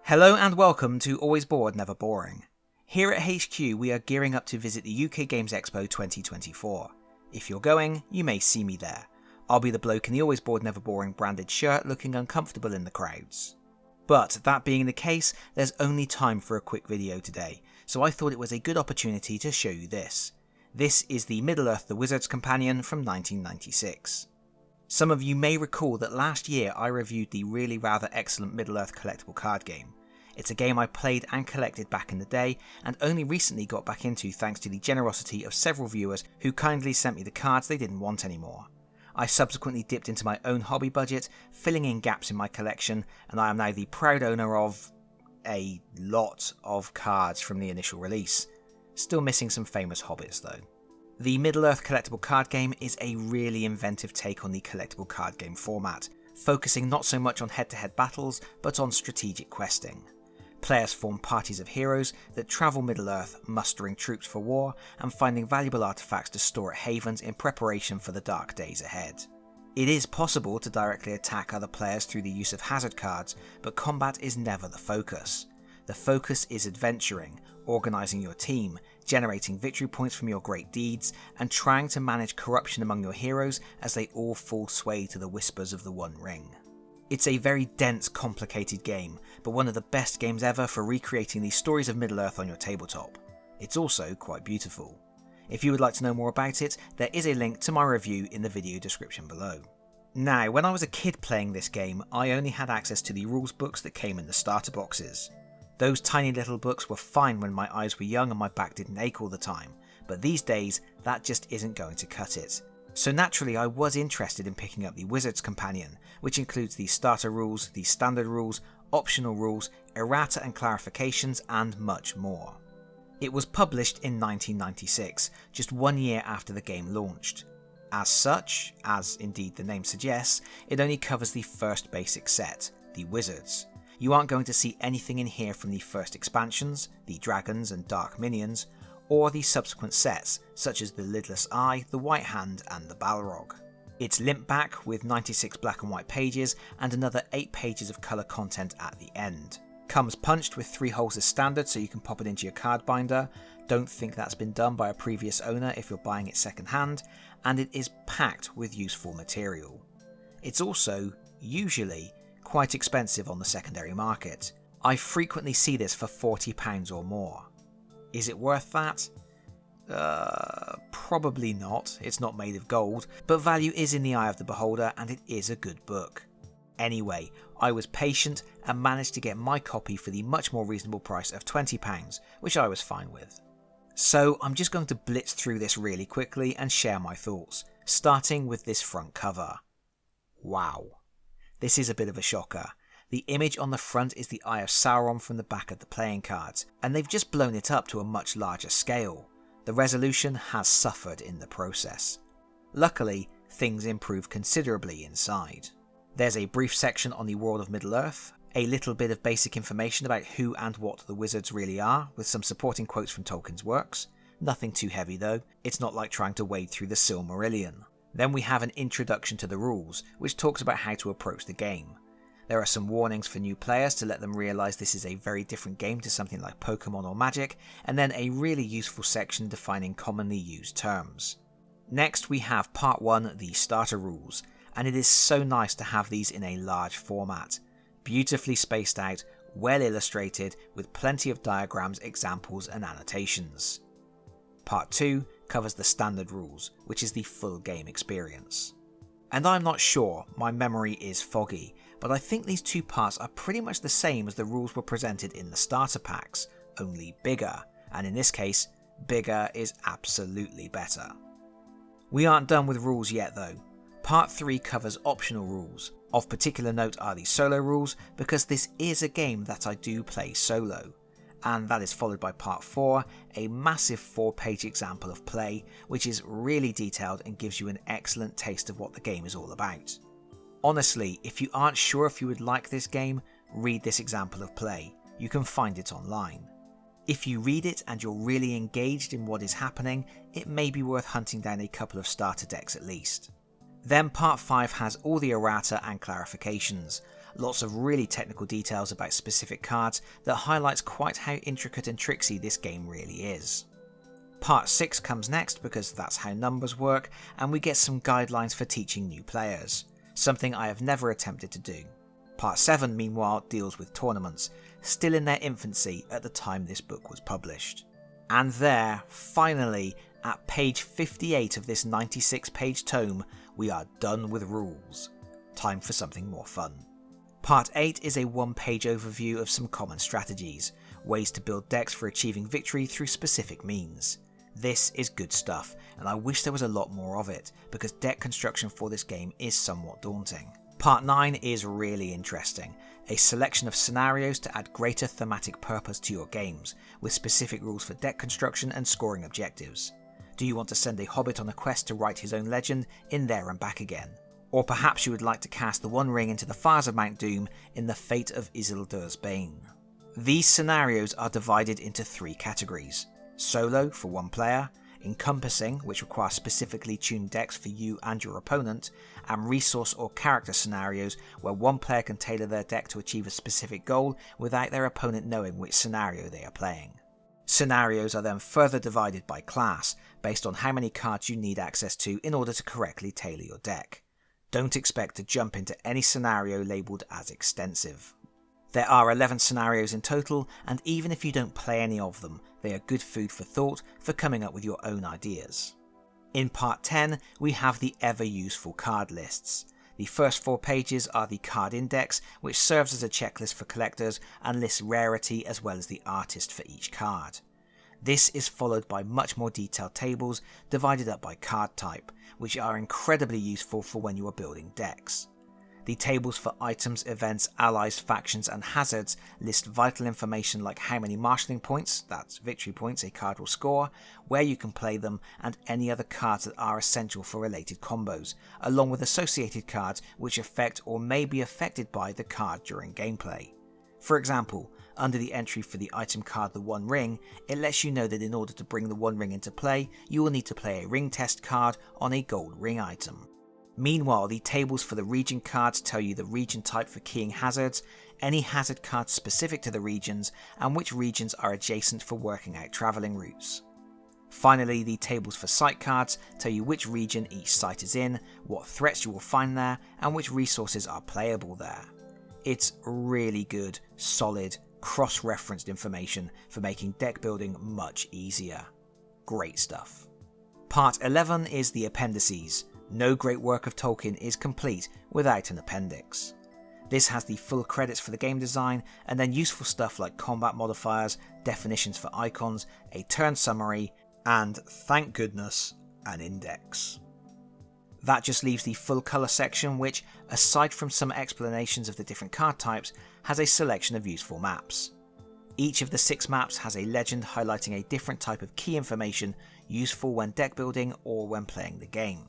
Hello and welcome to Always Bored, Never Boring. Here at HQ we are gearing up to visit the UK Games Expo 2024. If you're going, you may see me there. I'll be the bloke in the Always Bored, Never Boring branded shirt looking uncomfortable in the crowds. But that being the case, there's only time for a quick video today, so I thought it was a good opportunity to show you this. This is the Middle-earth The Wizard's Companion from 1996. Some of you may recall that last year I reviewed the really rather excellent Middle-earth Collectible Card Game. It's a game I played and collected back in the day, and only recently got back into thanks to the generosity of several viewers who kindly sent me the cards they didn't want anymore. I subsequently dipped into my own hobby budget, filling in gaps in my collection, and I am now the proud owner of a lot of cards from the initial release. Still missing some famous hobbits though. The Middle-earth Collectible Card Game is a really inventive take on the collectible card game format, focusing not so much on head-to-head battles, but on strategic questing. Players form parties of heroes that travel Middle-earth, mustering troops for war and finding valuable artifacts to store at havens in preparation for the dark days ahead. It is possible to directly attack other players through the use of hazard cards, but combat is never the focus. The focus is adventuring, organising your team, generating victory points from your great deeds, and trying to manage corruption among your heroes as they all fall sway to the whispers of the One Ring. It's a very dense, complicated game, but one of the best games ever for recreating the stories of Middle-earth on your tabletop. It's also quite beautiful. If you would like to know more about it, there is a link to my review in the video description below. Now, when I was a kid playing this game, I only had access to the rules books that came in the starter boxes. Those tiny little books were fine when my eyes were young and my back didn't ache all the time, but these days that just isn't going to cut it. So naturally I was interested in picking up the Wizard's Companion, which includes the starter rules, the standard rules, optional rules, errata and clarifications, and much more. It was published in 1996, just 1 year after the game launched. As such, as indeed the name suggests, it only covers the first basic set, the Wizards. You aren't going to see anything in here from the first expansions, the dragons and dark minions, or the subsequent sets, such as the Lidless Eye, the White Hand, and the Balrog. It's limp back with 96 black and white pages and another 8 pages of colour content at the end. Comes punched with 3 holes as standard so you can pop it into your card binder. Don't think that's been done by a previous owner if you're buying it second hand, and it is packed with useful material. It's also, usually, quite expensive on the secondary market. I frequently see this for £40 or more. Is it worth that? Probably not. It's not made of gold, but value is in the eye of the beholder and it is a good book. Anyway, I was patient and managed to get my copy for the much more reasonable price of £20, which I was fine with. So I'm just going to blitz through this really quickly and share my thoughts, starting with this front cover. Wow. This is a bit of a shocker. The image on the front is the Eye of Sauron from the back of the playing cards, and they've just blown it up to a much larger scale. The resolution has suffered in the process. Luckily, things improve considerably inside. There's a brief section on the world of Middle-earth, a little bit of basic information about who and what the wizards really are, with some supporting quotes from Tolkien's works. Nothing too heavy though, it's not like trying to wade through the Silmarillion. Then we have an introduction to the rules, which talks about how to approach the game. There are some warnings for new players to let them realise this is a very different game to something like Pokemon or Magic, and then a really useful section defining commonly used terms. Next we have Part 1, the starter rules, and it is so nice to have these in a large format. Beautifully spaced out, well illustrated, with plenty of diagrams, examples and annotations. Part 2 covers the standard rules, which is the full game experience. And I'm not sure, my memory is foggy, but I think these two parts are pretty much the same as the rules were presented in the starter packs, only bigger, and in this case, bigger is absolutely better. We aren't done with rules yet though. Part 3 covers optional rules. Of particular note are the solo rules, because this is a game that I do play solo. And that is followed by Part 4, a massive 4-page example of play, which is really detailed and gives you an excellent taste of what the game is all about. Honestly, if you aren't sure if you would like this game, read this example of play. You can find it online. If you read it and you're really engaged in what is happening, it may be worth hunting down a couple of starter decks at least. Then Part 5 has all the errata and clarifications. lots of really technical details about specific cards that highlights quite how intricate and tricksy this game really is. Part 6 comes next because that's how numbers work, and we get some guidelines for teaching new players, something I have never attempted to do. Part 7 meanwhile deals with tournaments, still in their infancy at the time this book was published. And there, finally, at page 58 of this 96-page tome, we are done with rules. Time for something more fun. Part 8 is a one-page overview of some common strategies, ways to build decks for achieving victory through specific means. This is good stuff, and I wish there was a lot more of it, because deck construction for this game is somewhat daunting. Part 9 is really interesting, a selection of scenarios to add greater thematic purpose to your games, with specific rules for deck construction and scoring objectives. Do you want to send a hobbit on a quest to write his own legend in there and back again? Or perhaps you would like to cast the One Ring into the fires of Mount Doom in the Fate of Isildur's Bane. These scenarios are divided into 3 categories. Solo for one player, encompassing, which requires specifically tuned decks for you and your opponent, and resource or character scenarios where one player can tailor their deck to achieve a specific goal without their opponent knowing which scenario they are playing. Scenarios are then further divided by class, based on how many cards you need access to in order to correctly tailor your deck. Don't expect to jump into any scenario labelled as extensive. There are 11 scenarios in total, and even if you don't play any of them, they are good food for thought for coming up with your own ideas. In part 10, we have the ever useful card lists. The first 4 pages are the card index, which serves as a checklist for collectors and lists rarity as well as the artist for each card. This is followed by much more detailed tables divided up by card type, which are incredibly useful for when you are building decks. The tables for items, events, allies, factions and hazards list vital information like how many marshalling points, that's victory points, a card will score, where you can play them, and any other cards that are essential for related combos, along with associated cards which affect or may be affected by the card during gameplay. For example, under the entry for the item card The One Ring, it lets you know that in order to bring the One Ring into play, you will need to play a ring test card on a gold ring item. Meanwhile, the tables for the region cards tell you the region type for keying hazards, any hazard cards specific to the regions, and which regions are adjacent for working out travelling routes. Finally, the tables for site cards tell you which region each site is in, what threats you will find there, and which resources are playable there. It's really good, solid, cross-referenced information for making deck building much easier. Great stuff. Part 11 is the Appendices. No great work of Tolkien is complete without an appendix. This has the full credits for the game design, and then useful stuff like combat modifiers, definitions for icons, a turn summary, and, thank goodness, an index. That just leaves the full colour section which, aside from some explanations of the different card types, has a selection of useful maps. Each of the 6 maps has a legend highlighting a different type of key information useful when deck building or when playing the game.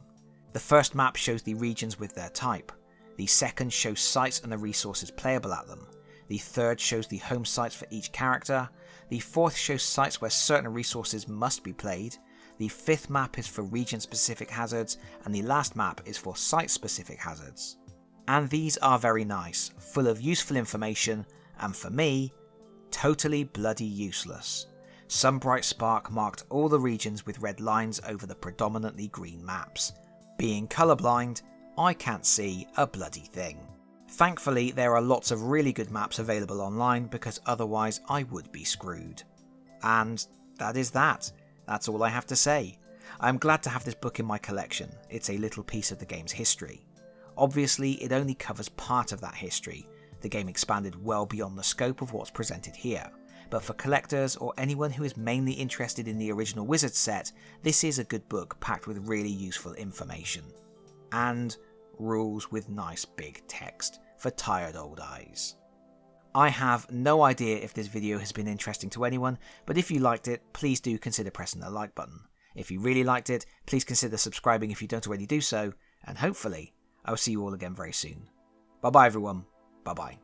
The first map shows the regions with their type. The second shows sites and the resources playable at them. The third shows the home sites for each character. The fourth shows sites where certain resources must be played. The fifth map is for region-specific hazards, and the last map is for site-specific hazards. And these are very nice, full of useful information, and for me, totally bloody useless. Some bright spark marked all the regions with red lines over the predominantly green maps. Being colourblind, I can't see a bloody thing. Thankfully, there are lots of really good maps available online because otherwise I would be screwed. And that is that. That's all I have to say. I'm glad to have this book in my collection. It's a little piece of the game's history. Obviously, it only covers part of that history. The game expanded well beyond the scope of what's presented here. But for collectors or anyone who is mainly interested in the original Wizards set, this is a good book packed with really useful information. And rules with nice big text for tired old eyes. I have no idea if this video has been interesting to anyone, but if you liked it, please do consider pressing the like button. If you really liked it, please consider subscribing if you don't already do so, and hopefully, I'll see you all again very soon. Bye bye everyone, bye bye.